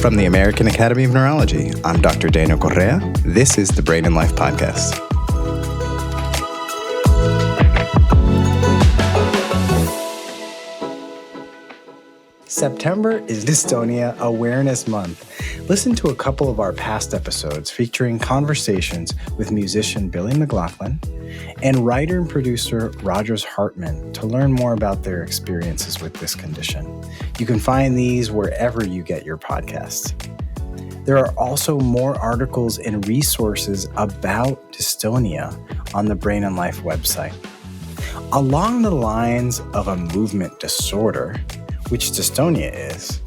From the American Academy of Neurology, I'm Dr. Daniel Correa. This is the Brain and Life Podcast. September is Dystonia Awareness Month. Listen to a couple of our past episodes featuring conversations with musician Billy McLaughlin and writer and producer Rogers Hartman to learn more about their experiences with this condition. You can find these wherever you get your podcasts. There are also more articles and resources about dystonia on the Brain and Life website. Along the lines of a movement disorder, which dystonia is,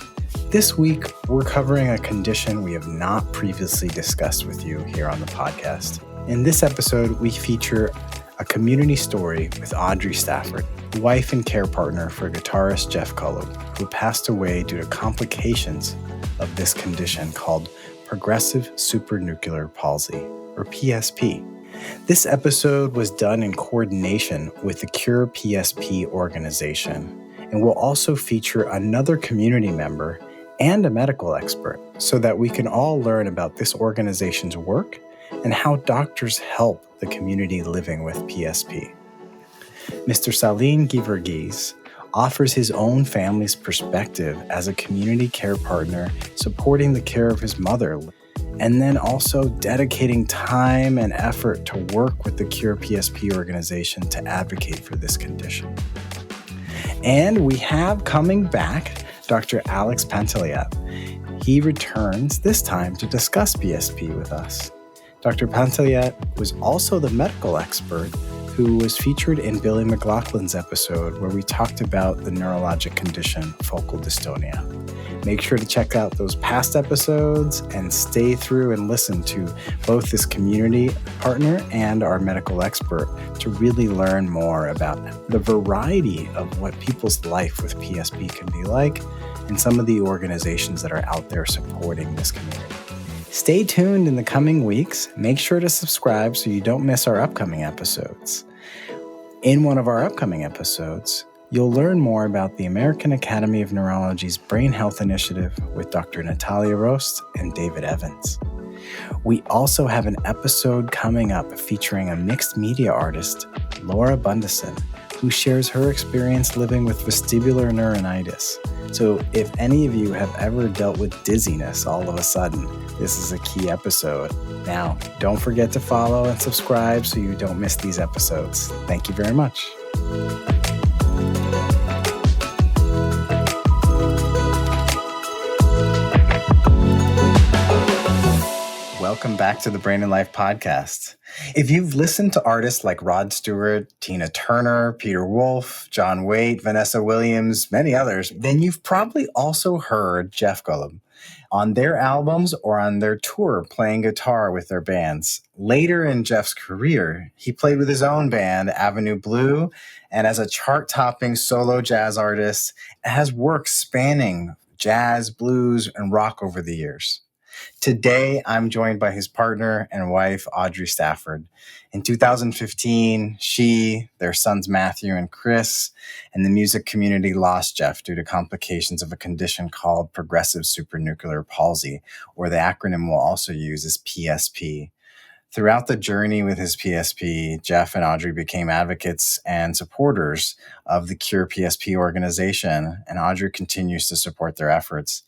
this week we're covering a condition we have not previously discussed with you here on the podcast. In this episode, we feature a community story with Audrey Stafford, wife and care partner for guitarist Jeff Golub, who passed away due to complications of this condition called progressive supranuclear palsy, or PSP. This episode was done in coordination with the CurePSP organization, and will also feature another community member and a medical expert so that we can all learn about this organization's work and how doctors help the community living with PSP. Mr. Salin Geevarghese offers his own family's perspective as a community care partner supporting the care of his mother, and then also dedicating time and effort to work with the CurePSP organization to advocate for this condition. And we have coming back Dr. Alex Pantelyat. He returns this time to discuss PSP with us. Dr. Pantelyat was also the medical expert who was featured in Billy McLaughlin's episode where we talked about the neurologic condition focal dystonia. Make sure to check out those past episodes and stay through and listen to both this community partner and our medical expert to really learn more about the variety of what people's life with PSP can be like and some of the organizations that are out there supporting this community. Stay tuned in the coming weeks. Make sure to subscribe so you don't miss our upcoming episodes. In one of our upcoming episodes, you'll learn more about the American Academy of Neurology's Brain Health Initiative with Dr. Natalia Rost and David Evans. We also have an episode coming up featuring a mixed media artist, Laura Bundesen, who shares her experience living with vestibular neuronitis. So if any of you have ever dealt with dizziness all of a sudden, this is a key episode. Now, don't forget to follow and subscribe so you don't miss these episodes. Thank you very much. Welcome back to the Brain and Life Podcast. If you've listened to artists like Rod Stewart, Tina Turner, Peter Wolf, John Waite, Vanessa Williams, many others, then you've probably also heard Jeff Golub on their albums or on their tour playing guitar with their bands. Later in Jeff's career, he played with his own band, Avenue Blue, and as a chart-topping solo jazz artist, has work spanning jazz, blues, and rock over the years. Today, I'm joined by his partner and wife, Audrey Stafford. In 2015, she, their sons Matthew and Chris, and the music community lost Jeff due to complications of a condition called progressive supranuclear palsy, or the acronym we'll also use is PSP. Throughout the journey with his PSP, Jeff and Audrey became advocates and supporters of the CurePSP organization, and Audrey continues to support their efforts.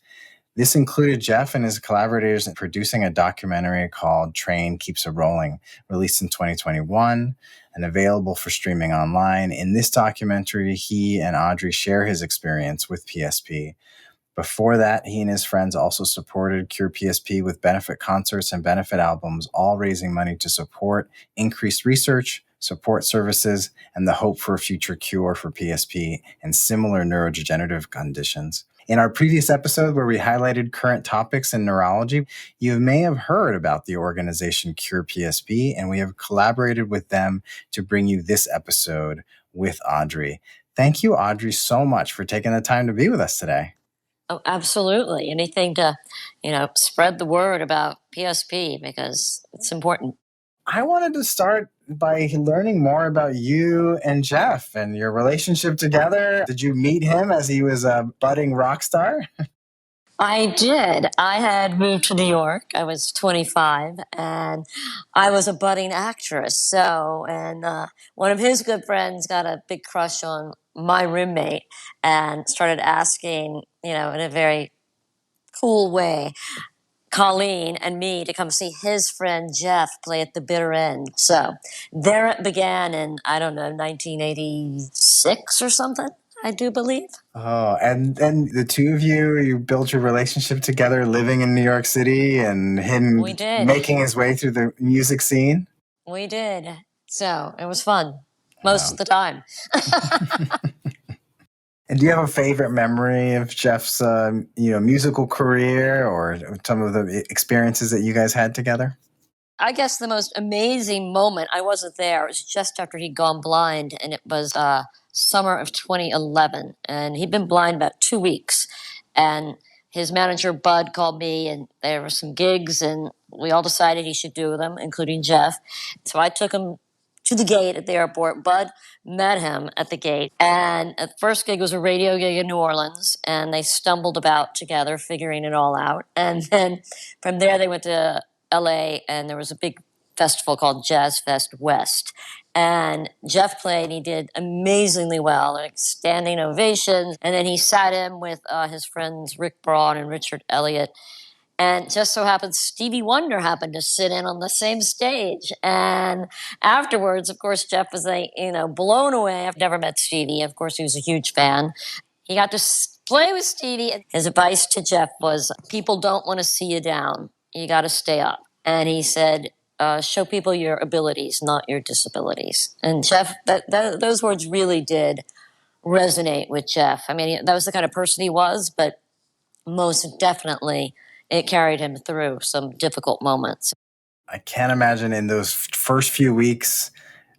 This included Jeff and his collaborators in producing a documentary called Train Keeps A-Rolling, released in 2021 and available for streaming online. In this documentary, he and Audrey share his experience with PSP. Before that, he and his friends also supported CurePSP with benefit concerts and benefit albums, all raising money to support increased research, support services, and the hope for a future cure for PSP and similar neurodegenerative conditions. In our previous episode where we highlighted current topics in neurology, you may have heard about the organization CurePSP, and we have collaborated with them to bring you this episode with Audrey. Thank you, Audrey, so much for taking the time to be with us today. Oh, absolutely. Anything to, spread the word about PSP because it's important. I wanted to start by learning more about you and Jeff and your relationship together. Did you meet him as he was a budding rock star? I did. I had moved to New York. I was 25 and I was a budding actress. One of his good friends got a big crush on my roommate and started asking, in a very cool way, Colleen and me to come see his friend Jeff play at the bitter end. So there it began in, I don't know, 1986 or something, I do believe. Oh, and then the two of you built your relationship together living in New York City and him We did. making his way through the music scene? We did. So it was fun most of the time. And do you have a favorite memory of Jeff's, musical career or some of the experiences that you guys had together? I guess the most amazing moment, I wasn't there. It was just after he'd gone blind, and it was summer of 2011. And he'd been blind about 2 weeks. And his manager, Bud, called me, and there were some gigs, and we all decided he should do them, including Jeff. So I took him to the gate at the airport. Bud met him at the gate. And the first gig was a radio gig in New Orleans, and they stumbled about together, figuring it all out. And then from there, they went to LA, and there was a big festival called Jazz Fest West. And Jeff played, and he did amazingly well, like standing ovations. And then he sat in with his friends Rick Braun and Richard Elliott. And just so happens Stevie Wonder happened to sit in on the same stage. And afterwards, of course, Jeff was blown away. I've never met Stevie. Of course, he was a huge fan. He got to play with Stevie. His advice to Jeff was, people don't want to see you down. You got to stay up. And he said, show people your abilities, not your disabilities. And Jeff, those words really did resonate with Jeff. I mean, that was the kind of person he was, but most definitely it carried him through some difficult moments. I can't imagine in those first few weeks.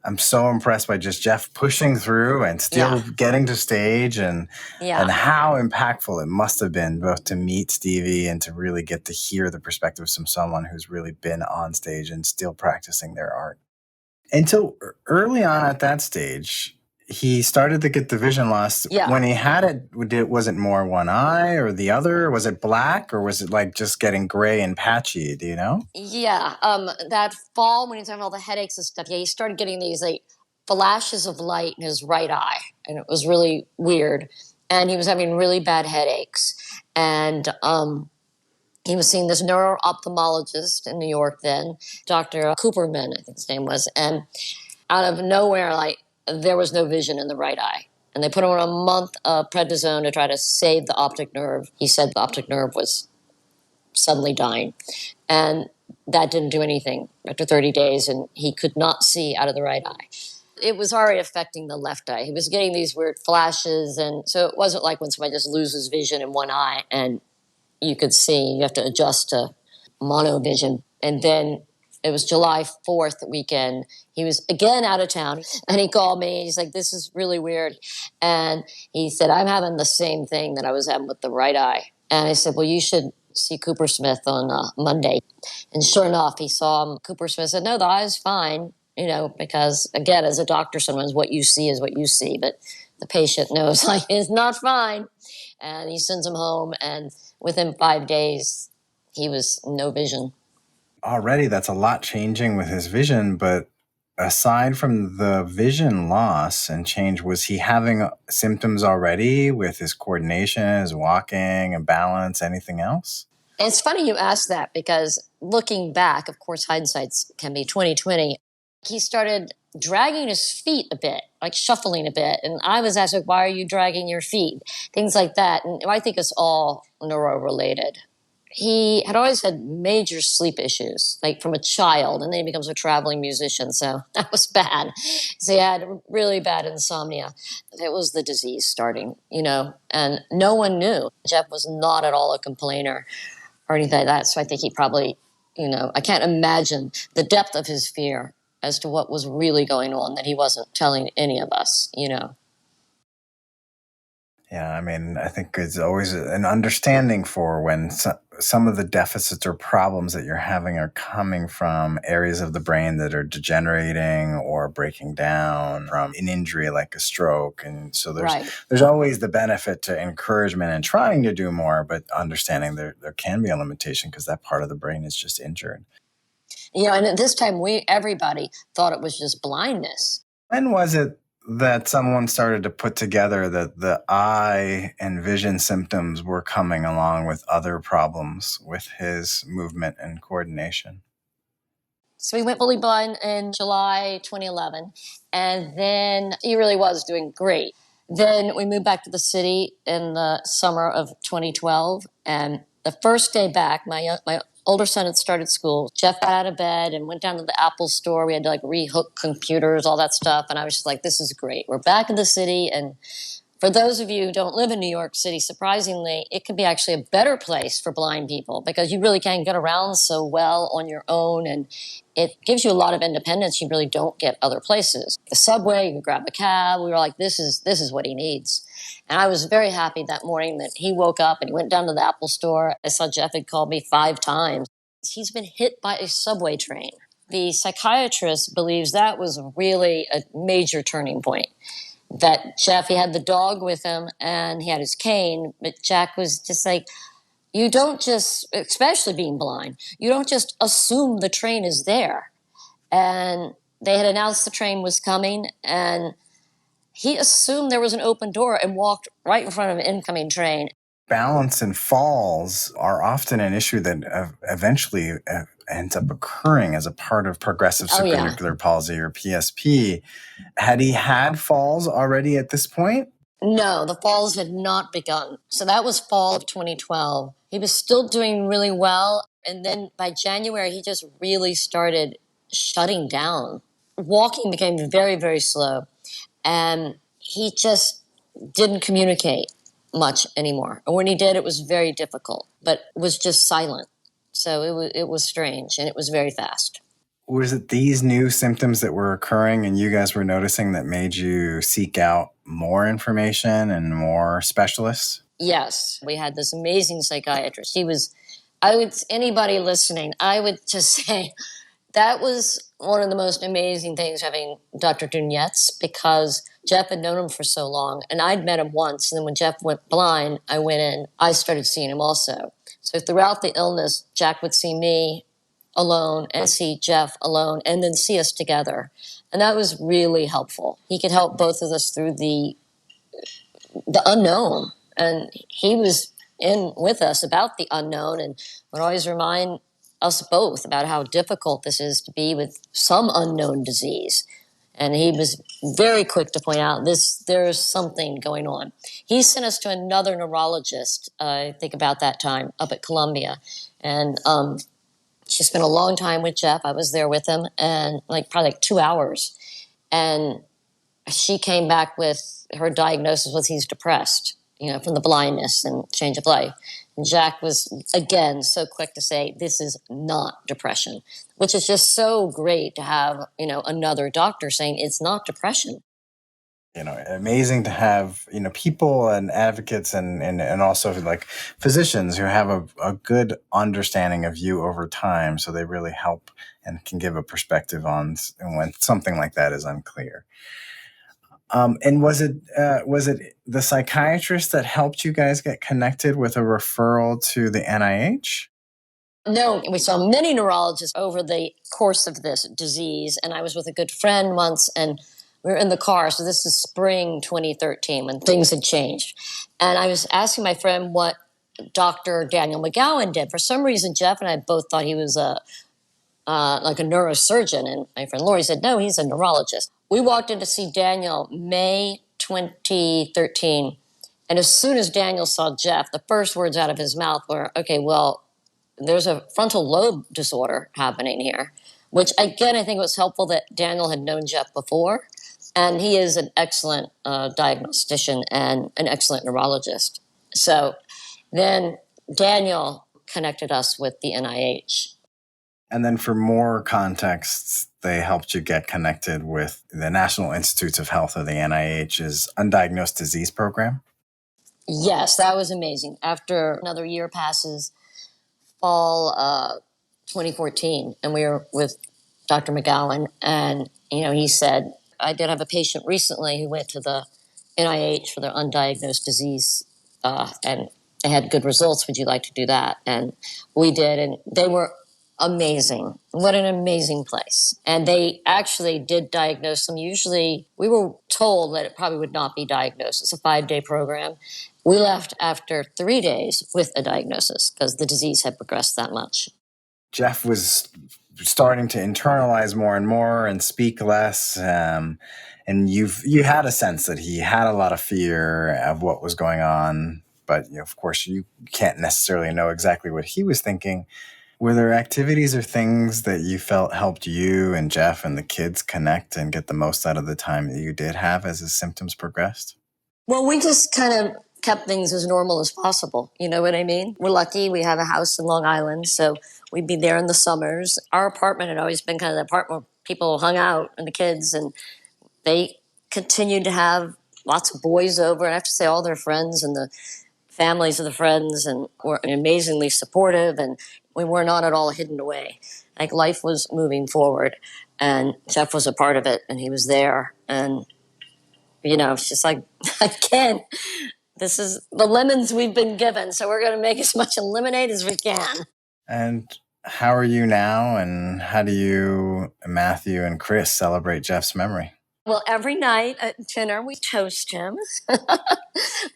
I'm so impressed by just Jeff pushing through and still getting to stage and how impactful it must have been both to meet Stevie and to really get to hear the perspective from someone who's really been on stage and still practicing their art. And so early on at that stage, he started to get the vision loss. Yeah. When he had it, was it more one eye or the other? Was it black or was it like just getting gray and patchy? Do you know? Yeah. That fall when he was having all the headaches and stuff, he started getting these flashes of light in his right eye. And it was really weird. And he was having really bad headaches. And he was seeing this neuro-ophthalmologist in New York then, Dr. Cooperman, I think his name was. And out of nowhere, there was no vision in the right eye. And they put him on a month of prednisone to try to save the optic nerve. He said the optic nerve was suddenly dying. And that didn't do anything after 30 days, and he could not see out of the right eye. It was already affecting the left eye. He was getting these weird flashes, and so it wasn't like when somebody just loses vision in one eye and you could see. You have to adjust to monovision. And then it was July 4th weekend. He was again out of town, and he called me. He's like, this is really weird. And he said, I'm having the same thing that I was having with the right eye. And I said, well, you should see Cooper Smith on Monday. And sure enough, he saw him. Cooper Smith said, no, the eye's fine, because, again, as a doctor, sometimes what you see is what you see. But the patient knows, it's not fine. And he sends him home, and within 5 days, he was no vision. Already, that's a lot changing with his vision, but aside from the vision loss and change, was he having symptoms already with his coordination, his walking and balance, anything else? It's funny you ask that because looking back, of course, hindsight can be 20/20. He started dragging his feet a bit, shuffling a bit. And I was asked, why are you dragging your feet? Things like that. And I think it's all neuro-related. He had always had major sleep issues, from a child, and then he becomes a traveling musician. So that was bad. So he had really bad insomnia. It was the disease starting, and no one knew. Jeff was not at all a complainer or anything like that. So I think he probably, I can't imagine the depth of his fear as to what was really going on that he wasn't telling any of us, Yeah, I mean, I think it's always an understanding for when some of the deficits or problems that you're having are coming from areas of the brain that are degenerating or breaking down from an injury like a stroke. And so there's always the benefit to encouragement and trying to do more, but understanding there can be a limitation because that part of the brain is just injured. And at this time, everybody thought it was just blindness. When was it that someone started to put together that the eye and vision symptoms were coming along with other problems with his movement and coordination? So he went fully blind in July 2011, and then he really was doing great. Then we moved back to the city in the summer of 2012, and the first day back, my older son had started school. Jeff got out of bed and went down to the Apple store. We had to rehook computers, all that stuff, and I was just like, "This is great. We're back in the city." And for those of you who don't live in New York City, surprisingly, it can be actually a better place for blind people because you really can get around so well on your own, and it gives you a lot of independence you really don't get other places. The subway, you can grab a cab. We were like, this is what he needs. And I was very happy that morning that he woke up and he went down to the Apple store. I saw Jeff had called me 5 times. He's been hit by a subway train. The psychiatrist believes that was really a major turning point. That Jeff, he had the dog with him and he had his cane, but Jack was just like, you don't just, especially being blind, you don't just assume the train is there. And they had announced the train was coming, and he assumed there was an open door and walked right in front of an incoming train. Balance and falls are often an issue that eventually ends up occurring as a part of progressive supranuclear palsy or PSP. Had he had falls already at this point? No, the falls had not begun. So that was fall of 2012. He was still doing really well. And then by January, he just really started shutting down. Walking became very, very slow. And he just didn't communicate much anymore. And when he did, it was very difficult, but was just silent. So it was strange, and it was very fast. Was it these new symptoms that were occurring and you guys were noticing that made you seek out more information and more specialists? Yes. We had this amazing psychiatrist. Anybody listening, I would just say that was one of the most amazing things having Dr. Dunetz, because Jeff had known him for so long, and I'd met him once. And then when Jeff went blind, I started seeing him also. So throughout the illness, Jack would see me alone and see Jeff alone and then see us together. And that was really helpful. He could help both of us through the unknown. And he was in with us about the unknown and would always remind us both about how difficult this is to be with some unknown disease. And he was very quick to point out there's something going on. He sent us to another neurologist, I think about that time, up at Columbia. And she spent a long time with Jeff. I was there with him, and probably 2 hours. And she came back with her diagnosis was he's depressed, from the blindness and change of life. And Jack was, again, so quick to say, this is not depression, which is just so great to have, another doctor saying it's not depression. Amazing to have, people and advocates and also physicians who have a good understanding of you over time. So they really help and can give a perspective on when something like that is unclear. And was it the psychiatrist that helped you guys get connected with a referral to the NIH? No, we saw many neurologists over the course of this disease. And I was with a good friend once, and we were in the car. So this is spring 2013 when things had changed. And I was asking my friend what Dr. Daniel McGowan did. For some reason, Jeff and I both thought he was a neurosurgeon. And my friend Lori said, no, he's a neurologist. We walked in to see Daniel May 2013. And as soon as Daniel saw Jeff, the first words out of his mouth were, okay, well, there's a frontal lobe disorder happening here, which, again, I think it was helpful that Daniel had known Jeff before. And he is an excellent diagnostician and an excellent neurologist. So then Daniel connected us with the NIH. And then for more contexts, they helped you get connected with the National Institutes of Health, or the NIH's Undiagnosed Disease Program. Yes, that was amazing. After another year passes, fall 2014, and we were with Dr. McGowan, and he said, I did have a patient recently who went to the NIH for their undiagnosed disease, and they had good results. Would you like to do that? And we did, and they were amazing. What an amazing place. And they actually did diagnose them. Usually, we were told that it probably would not be diagnosed. It's a 5-day program. We left after 3 days with a diagnosis because the disease had progressed that much. Jeff was starting to internalize more and more and speak less. And you had a sense that he had a lot of fear of what was going on. But of course, you can't necessarily know exactly what he was thinking. Were there activities or things that you felt helped you and Jeff and the kids connect and get the most out of the time that you did have as his symptoms progressed? Well, we just kind of kept things as normal as possible. You know what I mean? We're lucky. We have a house in Long Island, so we'd be there in the summers. Our apartment had always been kind of the apartment where people hung out and the kids, and they continued to have lots of boys over. And I have to say, all their friends and the families of the friends and were amazingly supportive, and we were not at all hidden away. Like, life was moving forward, and Jeff was a part of it, and he was there. And, it's just like, again, this is the lemons we've been given, so we're going to make as much lemonade as we can. And how are you now, and how do you, Matthew and Chris, celebrate Jeff's memory? Well, every night at dinner, we toast him.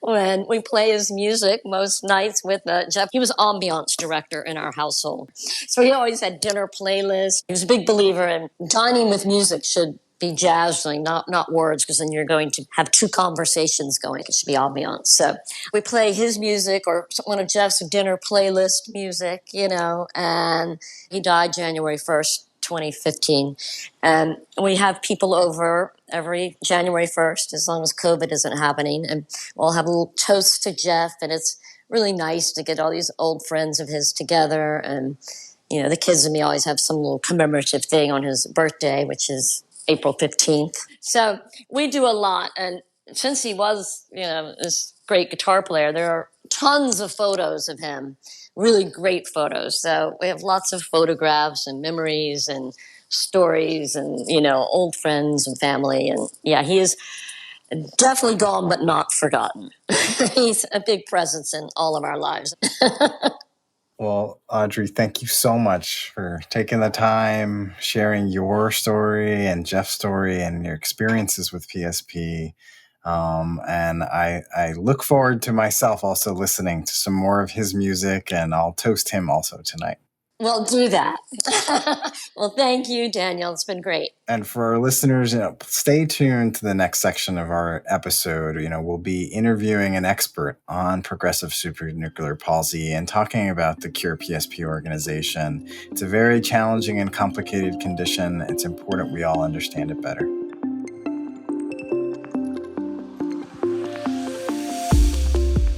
When we play his music, most nights with Jeff, he was ambiance director in our household. So he always had dinner playlists. He was a big believer in dining with music should be jazz, not words, because then you're going to have two conversations going. It should be ambiance. So we play his music or one of Jeff's dinner playlist music, and he died January 1st. 2015. And we have people over every January 1st, as long as COVID isn't happening. And we'll have a little toast to Jeff. And it's really nice to get all these old friends of his together. And, the kids and me always have some little commemorative thing on his birthday, which is April 15th. So we do a lot. And since he was, this great guitar player, there are tons of photos of him, really great photos. So we have lots of photographs and memories and stories and, old friends and family. And yeah, he is definitely gone, but not forgotten. He's a big presence in all of our lives. Well, Audrey, thank you so much for taking the time, sharing your story and Jeff's story and your experiences with PSP. And I look forward to myself also listening to some more of his music, and I'll toast him also tonight. Well, do that. Well, thank you, Daniel. It's been great. And for our listeners, stay tuned to the next section of our episode. We'll be interviewing an expert on progressive supranuclear palsy and talking about the CurePSP organization. It's a very challenging and complicated condition. It's important we all understand it better.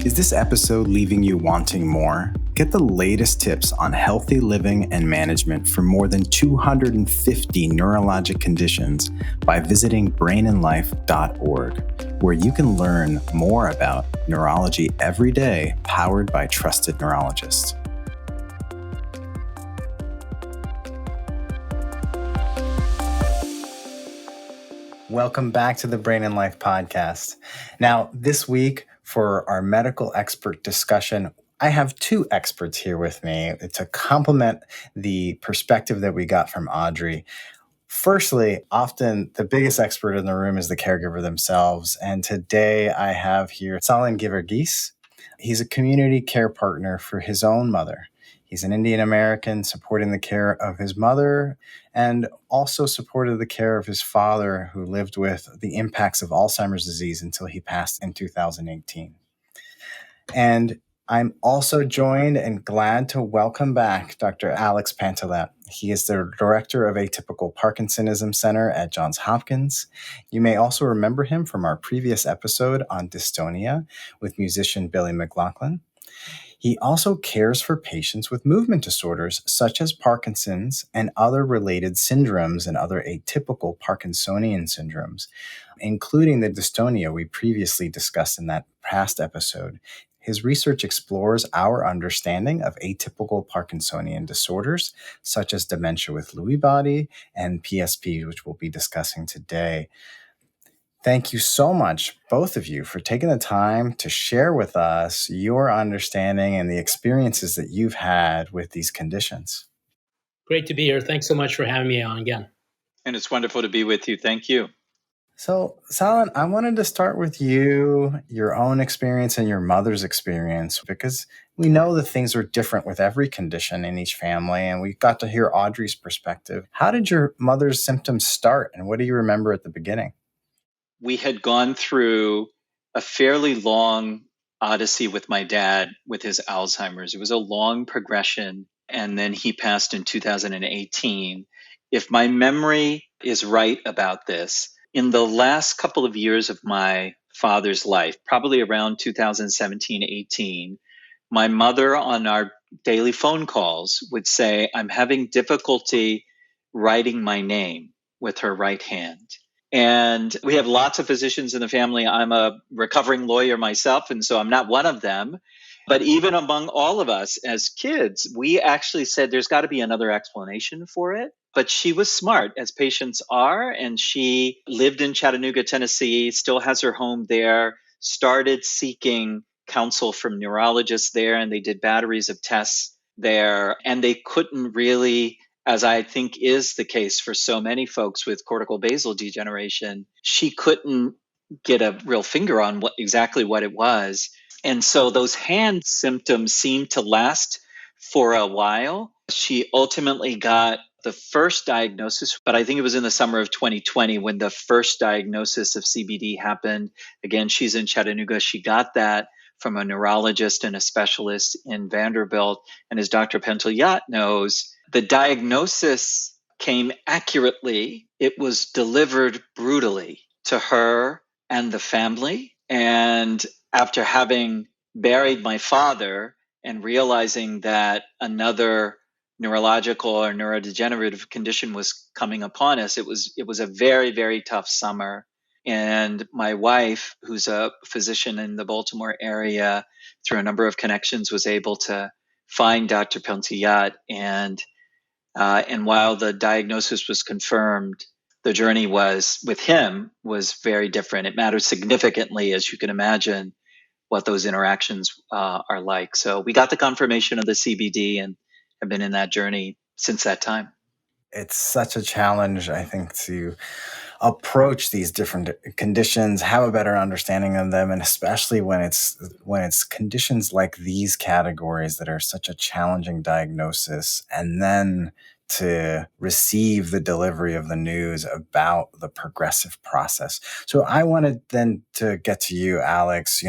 Is this episode leaving you wanting more? Get the latest tips on healthy living and management for more than 250 neurologic conditions by visiting brainandlife.org, where you can learn more about neurology every day, powered by trusted neurologists. Welcome back to the Brain and Life podcast. Now, this week, for our medical expert discussion, I have two experts here with me to complement the perspective that we got from Audrey. Firstly, often the biggest expert in the room is the caregiver themselves. And today I have here Salin Geevarghese. He's a community care partner for his own mother. He's an Indian American supporting the care of his mother and also supported the care of his father, who lived with the impacts of Alzheimer's disease until he passed in 2018. And I'm also joined and glad to welcome back Dr. Alex Pantelyat. He is the director of Atypical Parkinsonism Center at Johns Hopkins. You may also remember him from our previous episode on dystonia with musician Billy McLaughlin. He also cares for patients with movement disorders such as Parkinson's and other related syndromes and other atypical Parkinsonian syndromes, including the dystonia we previously discussed in that past episode. His research explores our understanding of atypical Parkinsonian disorders, such as dementia with Lewy body and PSP, which we'll be discussing today. Thank you so much, both of you, for taking the time to share with us your understanding and the experiences that you've had with these conditions. Great to be here. Thanks so much for having me on again. And it's wonderful to be with you. Thank you. So, Salin, I wanted to start with you, your own experience and your mother's experience, because we know that things are different with every condition in each family, and we got to hear Audrey's perspective. How did your mother's symptoms start, and what do you remember at the beginning? We had gone through a fairly long odyssey with my dad with his Alzheimer's. It was a long progression, and then he passed in 2018. If my memory is right about this, in the last couple of years of my father's life, probably around 2017-18, my mother on our daily phone calls would say, "I'm having difficulty writing my name" with her right hand. And we have lots of physicians in the family. I'm a recovering lawyer myself, and so I'm not one of them. But even among all of us as kids, we actually said there's got to be another explanation for it. But she was smart, as patients are, and she lived in Chattanooga, Tennessee, still has her home there, started seeking counsel from neurologists there, and they did batteries of tests there, and they couldn't really, as I think is the case for so many folks with corticobasal degeneration, she couldn't get a real finger on exactly what it was. And so those hand symptoms seemed to last for a while. She ultimately got the first diagnosis, but I think it was in the summer of 2020 when the first diagnosis of CBD happened. Again, she's in Chattanooga. She got that from a neurologist and a specialist in Vanderbilt. And as Dr. Pantelyat knows, the diagnosis came accurately. It was delivered brutally to her and the family. And after having buried my father and realizing that another neurological or neurodegenerative condition was coming upon us, it was a very, very tough summer. And my wife, who's a physician in the Baltimore area, through a number of connections, was able to find Dr. Pantelyat. And while the diagnosis was confirmed, the journey with him was very different. It mattered significantly, as you can imagine, what those interactions are like. So we got the confirmation of the CBD and have been in that journey since that time. It's such a challenge, I think, to approach these different conditions, have a better understanding of them, and especially when it's conditions like these categories that are such a challenging diagnosis, and then to receive the delivery of the news about the progressive process. So I wanted then to get to you, Alex.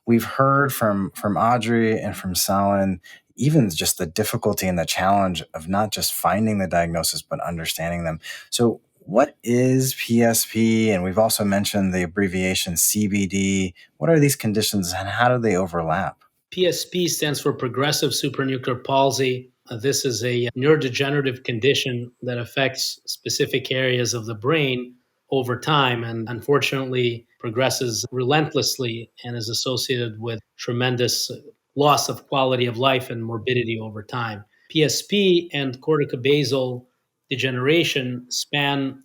We've heard from Audrey and from Salin, even just the difficulty and the challenge of not just finding the diagnosis, but understanding them. So what is PSP? And we've also mentioned the abbreviation CBD. What are these conditions and how do they overlap? PSP stands for progressive supranuclear palsy. This is a neurodegenerative condition that affects specific areas of the brain over time and unfortunately progresses relentlessly and is associated with tremendous loss of quality of life and morbidity over time. PSP and corticobasal degeneration span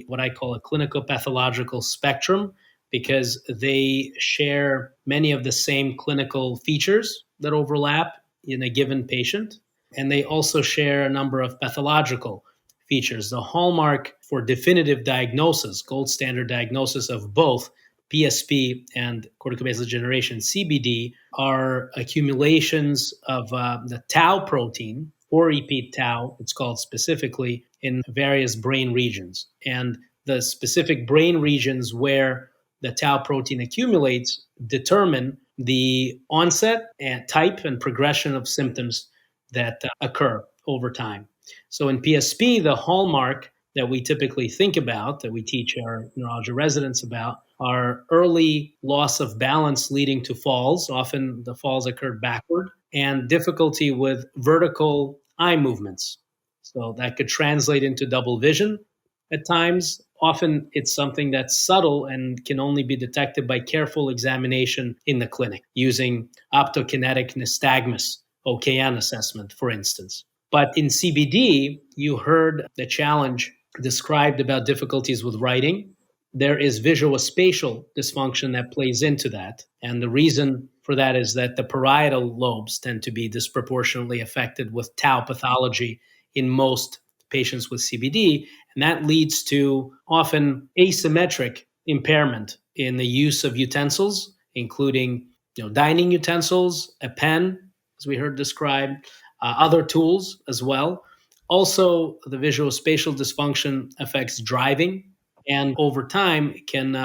what I call a clinico-pathological spectrum because they share many of the same clinical features that overlap in a given patient. And they also share a number of pathological features. The hallmark for definitive diagnosis, gold standard diagnosis of both PSP and corticobasal degeneration, CBD, are accumulations of the tau protein, 4-repeat tau, it's called specifically, in various brain regions. And the specific brain regions where the tau protein accumulates determine the onset and type and progression of symptoms that occur over time. So in PSP, the hallmark that we typically think about, that we teach our neurology residents about, are early loss of balance leading to falls. Often the falls occurred backward, and difficulty with vertical eye movements. So that could translate into double vision at times. Often it's something that's subtle and can only be detected by careful examination in the clinic using optokinetic nystagmus, OKN assessment, for instance. But in CBD, you heard the challenge described about difficulties with writing. There is visuospatial dysfunction that plays into that. And the reason for that is that the parietal lobes tend to be disproportionately affected with tau pathology in most patients with CBD. And that leads to often asymmetric impairment in the use of utensils, including dining utensils, a pen, as we heard described, other tools as well. Also, the visuospatial dysfunction affects driving, and over time can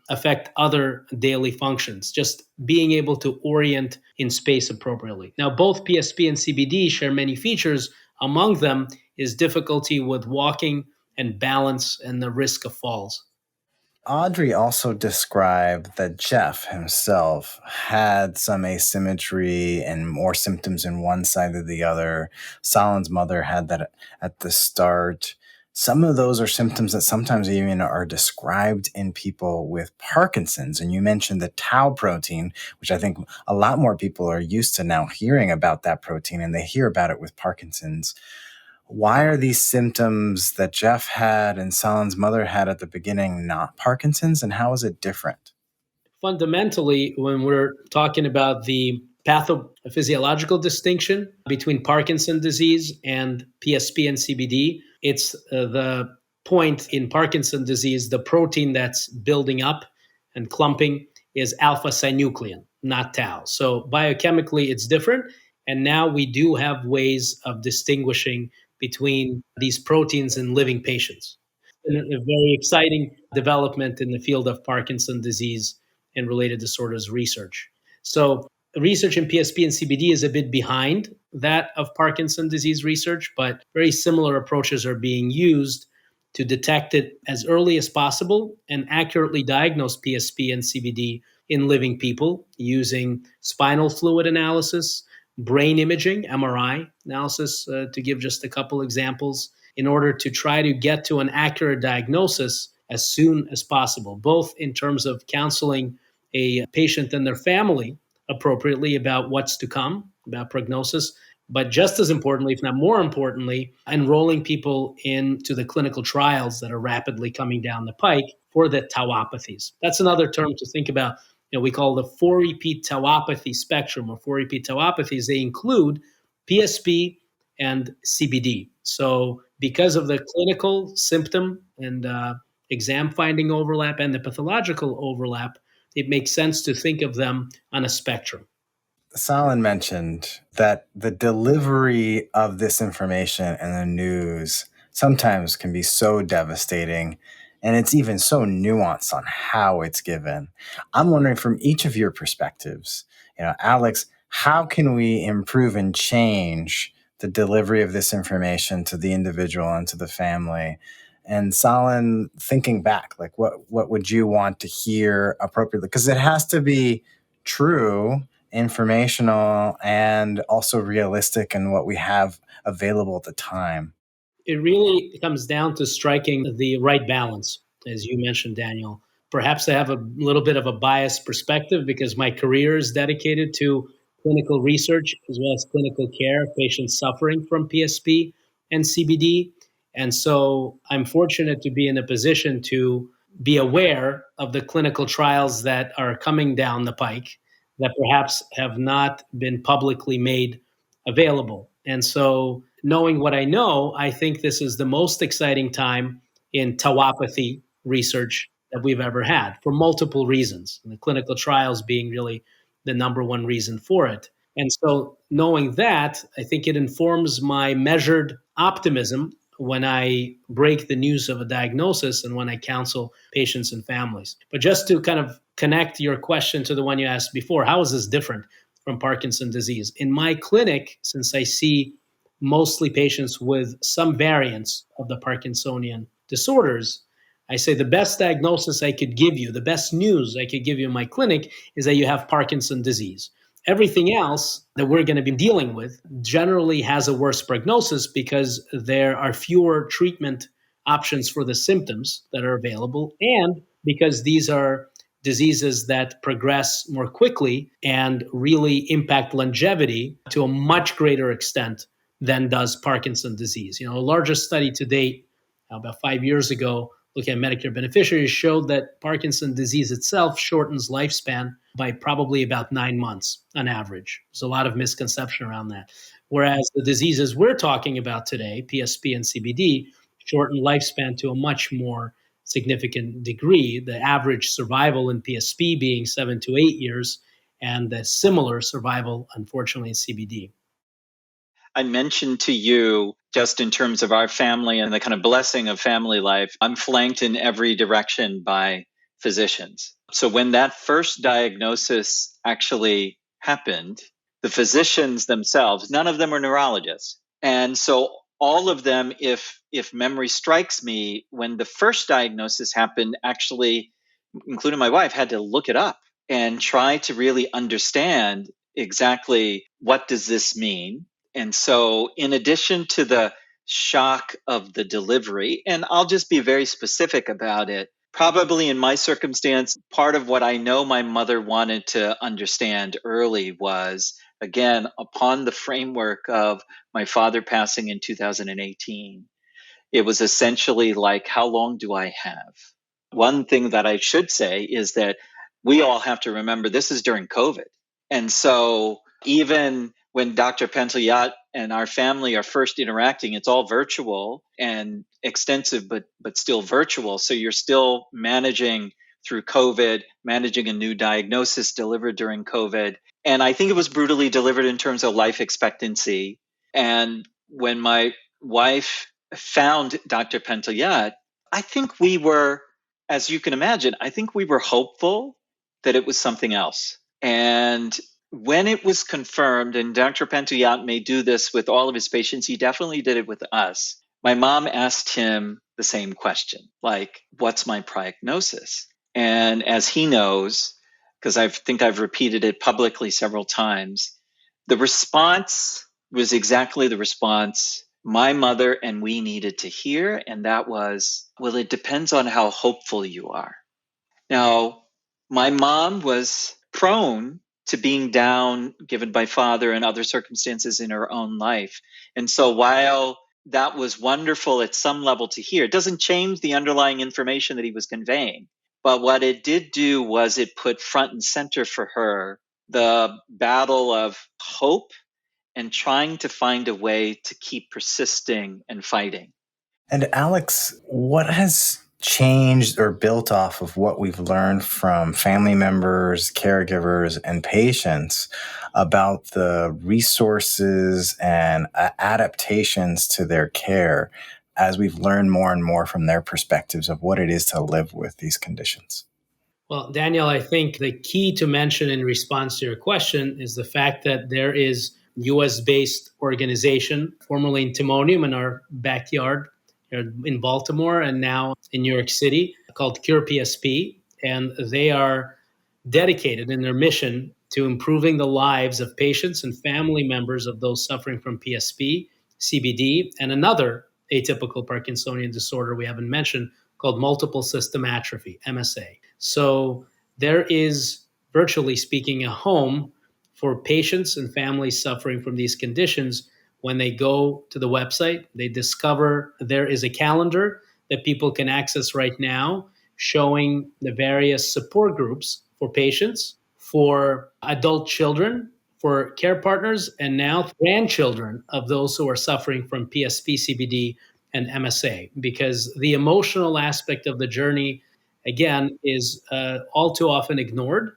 affect other daily functions, just being able to orient in space appropriately. Now, both PSP and CBD share many features. Among them is difficulty with walking and balance and the risk of falls. Audrey also described that Jeff himself had some asymmetry and more symptoms in one side or the other. Salin's mother had that at the start. Some of those are symptoms that sometimes even are described in people with Parkinson's. And you mentioned the tau protein, which I think a lot more people are used to now hearing about that protein, and they hear about it with Parkinson's. Why are these symptoms that Jeff had and Salin's mother had at the beginning not Parkinson's, and how is it different? Fundamentally, when we're talking about the pathophysiological distinction between Parkinson's disease and PSP and CBD, it's the point in Parkinson's disease, the protein that's building up and clumping is alpha-synuclein, not tau. So biochemically, it's different. And now we do have ways of distinguishing between these proteins in living patients. And a very exciting development in the field of Parkinson's disease and related disorders research. So research in PSP and CBD is a bit behind that of Parkinson's disease research, but very similar approaches are being used to detect it as early as possible and accurately diagnose PSP and CBD in living people using spinal fluid analysis, brain imaging, MRI analysis, to give just a couple examples, in order to try to get to an accurate diagnosis as soon as possible, both in terms of counseling a patient and their family appropriately about what's to come, about prognosis, but just as importantly, if not more importantly, enrolling people into the clinical trials that are rapidly coming down the pike for the tauopathies. That's another term to think about. We call the 4-repeat tauopathy spectrum, or 4-repeat tauopathies. They include PSP and CBD. So because of the clinical symptom and exam finding overlap and the pathological overlap, it makes sense to think of them on a spectrum. Salin mentioned that the delivery of this information in the news sometimes can be so devastating, and it's even so nuanced on how it's given. I'm wondering, from each of your perspectives, Alex, how can we improve and change the delivery of this information to the individual and to the family? And Salin, thinking back, like what would you want to hear appropriately? Because it has to be true, informational, and also realistic in what we have available at the time. It really comes down to striking the right balance, as you mentioned, Daniel. Perhaps I have a little bit of a biased perspective because my career is dedicated to clinical research as well as clinical care of patients suffering from PSP and CBD. And so I'm fortunate to be in a position to be aware of the clinical trials that are coming down the pike that perhaps have not been publicly made available. And so knowing what I know, I think this is the most exciting time in tauopathy research that we've ever had for multiple reasons, and the clinical trials being really the number one reason for it. And so knowing that, I think it informs my measured optimism when I break the news of a diagnosis and when I counsel patients and families. But just to kind of connect your question to the one you asked before, how is this different from Parkinson's disease? In my clinic, since I see mostly patients with some variants of the Parkinsonian disorders, I say the best diagnosis I could give you, the best news I could give you in my clinic is that you have Parkinson's disease. Everything else that we're going to be dealing with generally has a worse prognosis because there are fewer treatment options for the symptoms that are available, and because these are diseases that progress more quickly and really impact longevity to a much greater extent than does Parkinson's disease. The largest study to date, about 5 years ago, looking at Medicare beneficiaries, showed that Parkinson's disease itself shortens lifespan by probably about 9 months on average. There's a lot of misconception around that. Whereas the diseases we're talking about today, PSP and CBD, shorten lifespan to a much more significant degree, the average survival in PSP being 7 to 8 years, and the similar survival, unfortunately, in CBD. I mentioned to you, just in terms of our family and the kind of blessing of family life, I'm flanked in every direction by physicians. So when that first diagnosis actually happened, the physicians themselves, none of them are neurologists. And so all of them, if memory strikes me, when the first diagnosis happened, actually, including my wife, had to look it up and try to really understand exactly what does this mean. And so in addition to the shock of the delivery, and I'll just be very specific about it, probably in my circumstance, part of what I know my mother wanted to understand early was, again, upon the framework of my father passing in 2018, it was essentially like, how long do I have? One thing that I should say is that we all have to remember this is during COVID. And so even when Dr. Pantelyat and our family are first interacting, it's all virtual and extensive, but still virtual. So you're still managing through COVID, managing a new diagnosis delivered during COVID. And I think it was brutally delivered in terms of life expectancy. And when my wife found Dr. Pantelyat, I think we were, as you can imagine, I think we were hopeful that it was something else. And when it was confirmed, and Dr. Pantelyat may do this with all of his patients, he definitely did it with us. My mom asked him the same question, like, what's my prognosis? And as he knows, because I think I've repeated it publicly several times, the response was exactly the response my mother and we needed to hear. And that was, well, it depends on how hopeful you are. Now, my mom was prone to being down, given by father and other circumstances in her own life. And so while that was wonderful at some level to hear, it doesn't change the underlying information that he was conveying. But what it did do was it put front and center for her the battle of hope and trying to find a way to keep persisting and fighting. And Alex, what has changed or built off of what we've learned from family members, caregivers, and patients about the resources and adaptations to their care as we've learned more and more from their perspectives of what it is to live with these conditions? Well, Daniel, I think the key to mention in response to your question is the fact that there is US-based organization, formerly in Timonium in our backyard in Baltimore and now in New York City, called CurePSP. And they are dedicated in their mission to improving the lives of patients and family members of those suffering from PSP, CBD, and another atypical Parkinsonian disorder we haven't mentioned called multiple system atrophy, MSA. So there is, virtually speaking, a home for patients and families suffering from these conditions. When they go to the website, they discover there is a calendar that people can access right now showing the various support groups for patients, for adult children, for care partners, and now grandchildren of those who are suffering from PSP, CBD, and MSA. Because the emotional aspect of the journey, again, is all too often ignored.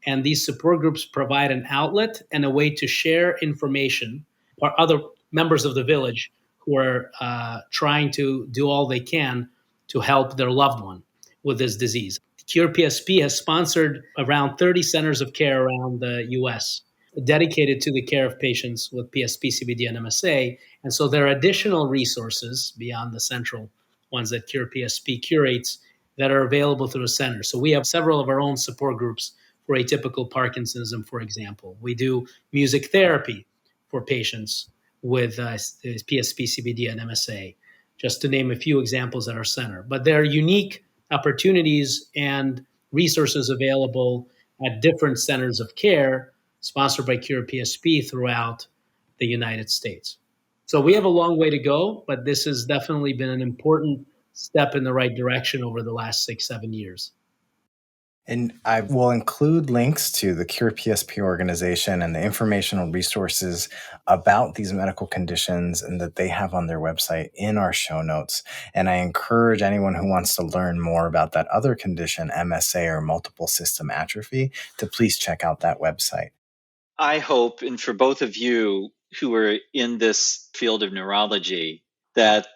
And these support groups provide an outlet and a way to share information for other members of the village who are trying to do all they can to help their loved one with this disease. CurePSP has sponsored around 30 centers of care around the US dedicated to the care of patients with PSP, CBD, and MSA. And so there are additional resources beyond the central ones that CurePSP curates that are available through the center. So we have several of our own support groups for atypical Parkinsonism, for example. We do music therapy for patients with PSP, CBD, and MSA, just to name a few examples at our center. But there are unique opportunities and resources available at different centers of care sponsored by CurePSP throughout the United States. So we have a long way to go, but this has definitely been an important step in the right direction over the last 6-7 years. And I will include links to the CurePSP organization and the informational resources about these medical conditions and that they have on their website in our show notes. And I encourage anyone who wants to learn more about that other condition, MSA or multiple system atrophy, to please check out that website. I hope, and for both of you who are in this field of neurology, that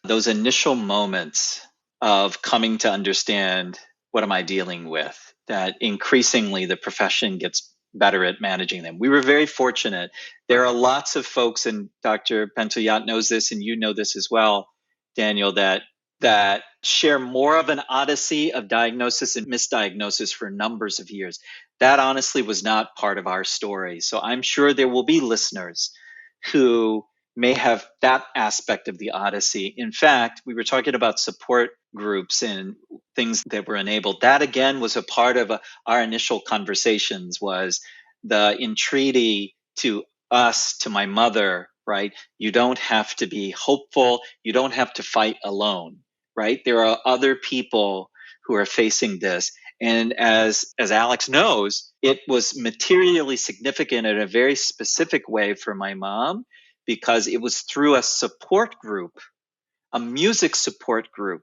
those initial moments of coming to understand what am I dealing with, that increasingly the profession gets better at managing them. We were very fortunate. There are lots of folks, and Dr. Pantelyat knows this, and you know this as well, Daniel, that share more of an odyssey of diagnosis and misdiagnosis for numbers of years. That honestly was not part of our story. So I'm sure there will be listeners who may have that aspect of the odyssey. In fact, we were talking about support groups and things that were enabled. That again was a part of our initial conversations, was the entreaty to us, to my mother, right? You don't have to be hopeful. You don't have to fight alone, right? There are other people who are facing this. And as Alex knows, it was materially significant in a very specific way for my mom, because it was through a support group, a music support group,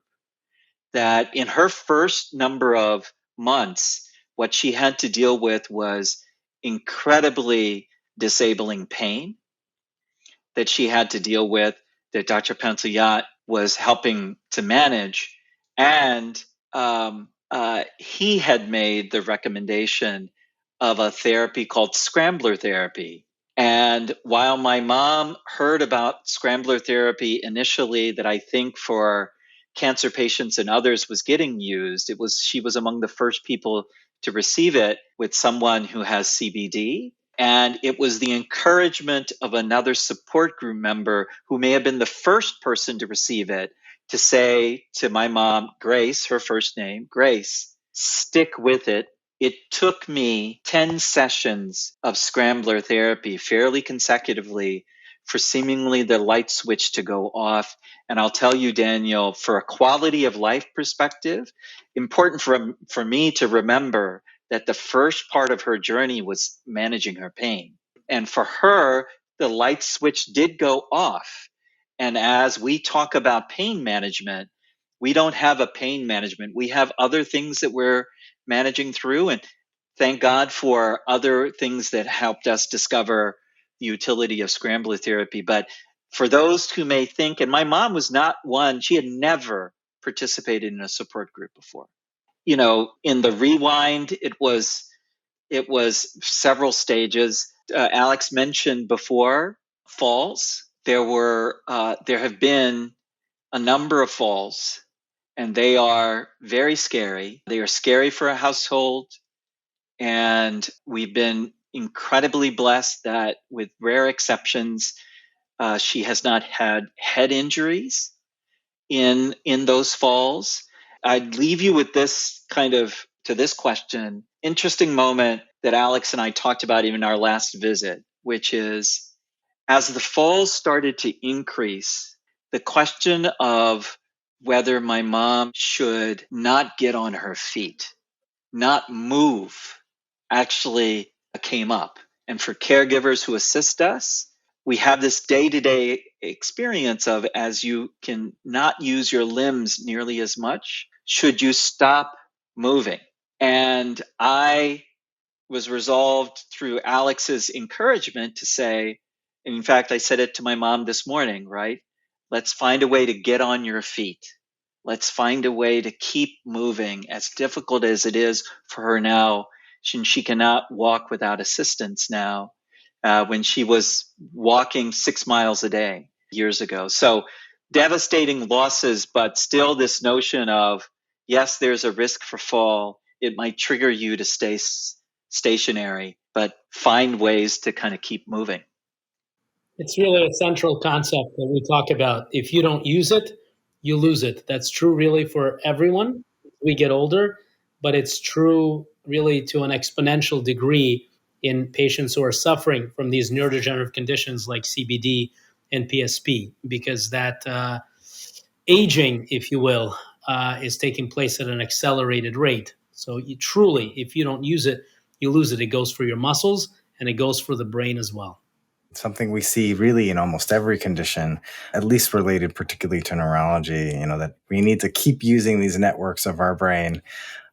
that in her first number of months, what she had to deal with was incredibly disabling pain that she had to deal with, that Dr. Pantelyat was helping to manage. And he had made the recommendation of a therapy called scrambler therapy. And while my mom heard about scrambler therapy initially, that I think for cancer patients and others was getting used, she was among the first people to receive it with someone who has CBD. And it was the encouragement of another support group member who may have been the first person to receive it, to say to my mom, Grace, her first name, Grace, stick with it. It took me 10 sessions of scrambler therapy fairly consecutively for seemingly the light switch to go off. And I'll tell you, Daniel, for a quality of life perspective, important for me to remember that the first part of her journey was managing her pain. And for her, the light switch did go off. And as we talk about pain management, we don't have a pain management. We have other things that we're managing through. And thank God for other things that helped us discover the utility of scrambler therapy. But for those who may think, and my mom was not one, she had never participated in a support group before. You know, in the rewind, it was several stages. Alex mentioned before falls. There have been a number of falls, and they are very scary. They are scary for a household, and we've been incredibly blessed that, with rare exceptions, she has not had head injuries in those falls. I'd leave you with this to this question, interesting moment that Alex and I talked about even our last visit, which is, as the falls started to increase, the question of whether my mom should not get on her feet, not move, actually came up. And for caregivers who assist us, we have this day-to-day experience of, as you can not use your limbs nearly as much, should you stop moving? And I was resolved through Alex's encouragement to say, and in fact, I said it to my mom this morning, right? Let's find a way to get on your feet. Let's find a way to keep moving, as difficult as it is for her now. She cannot walk without assistance now, when she was walking 6 miles a day years ago. So devastating losses, but still this notion of, Yes, there's a risk for fall. It might trigger you to stay stationary, but find ways to kind of keep moving. It's really a central concept that we talk about. If you don't use it, you lose it. That's true really for everyone as we get older, but it's true really to an exponential degree in patients who are suffering from these neurodegenerative conditions like CBD and PSP, because that aging, if you will, is taking place at an accelerated rate. So you truly, if you don't use it, you lose it. It goes for your muscles and it goes for the brain as well. Something we see really in almost every condition, at least related particularly to neurology, that we need to keep using these networks of our brain,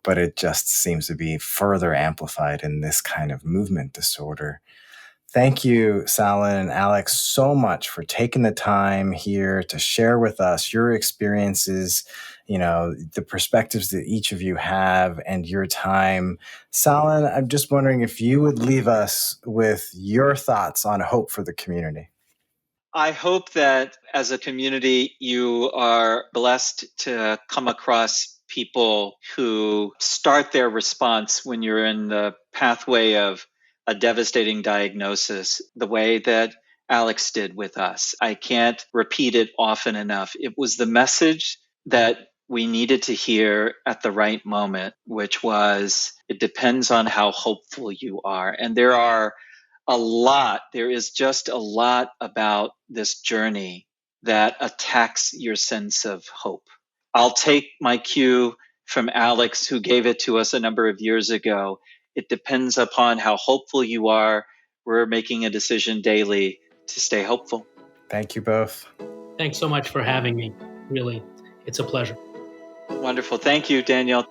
but it just seems to be further amplified in this kind of movement disorder. Thank you, Salin and Alex, so much for taking the time here to share with us your experiences, the perspectives that each of you have and your time. Salin, I'm just wondering if you would leave us with your thoughts on hope for the community. I hope that as a community, you are blessed to come across people who start their response when you're in the pathway of a devastating diagnosis, the way that Alex did with us. I can't repeat it often enough. It was the message that we needed to hear at the right moment, which was, it depends on how hopeful you are. And there is just a lot about this journey that attacks your sense of hope. I'll take my cue from Alex, who gave it to us a number of years ago. It depends upon how hopeful you are. We're making a decision daily to stay hopeful. Thank you both. Thanks so much for having me. Really, it's a pleasure. Wonderful. Thank you, Daniel.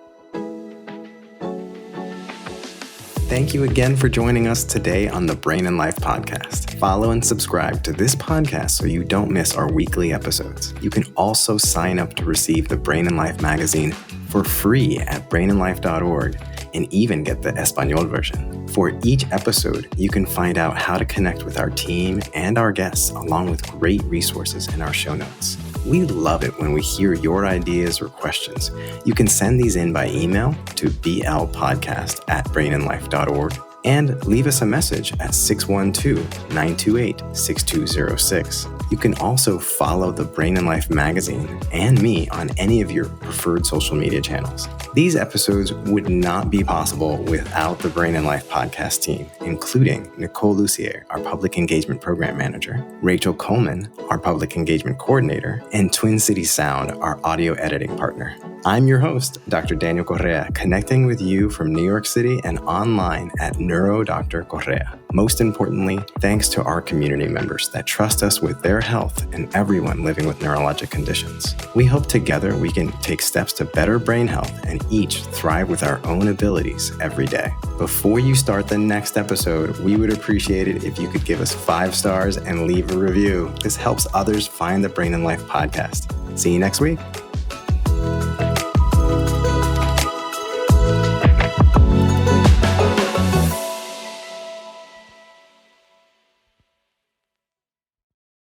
Thank you again for joining us today on the Brain and Life podcast. Follow and subscribe to this podcast so you don't miss our weekly episodes. You can also sign up to receive the Brain and Life magazine for free at brainandlife.org and even get the Espanol version. For each episode, you can find out how to connect with our team and our guests, along with great resources in our show notes. We love it when we hear your ideas or questions. You can send these in by email to blpodcast@brainandlife.org and leave us a message at 612-928-6206. You can also follow the Brain and Life magazine and me on any of your preferred social media channels. These episodes would not be possible without the Brain and Life podcast team, including Nicole Lucier, our Public Engagement Program Manager, Rachel Coleman, our Public Engagement Coordinator, and Twin City Sound, our audio editing partner. I'm your host, Dr. Daniel Correa, connecting with you from New York City and online at Neurodr Correa. Most importantly, thanks to our community members that trust us with their health and everyone living with neurologic conditions. We hope together we can take steps to better brain health and each thrive with our own abilities every day. Before you start the next episode, we would appreciate it if you could give us 5 stars and leave a review. This helps others find the Brain and Life podcast. See you next week.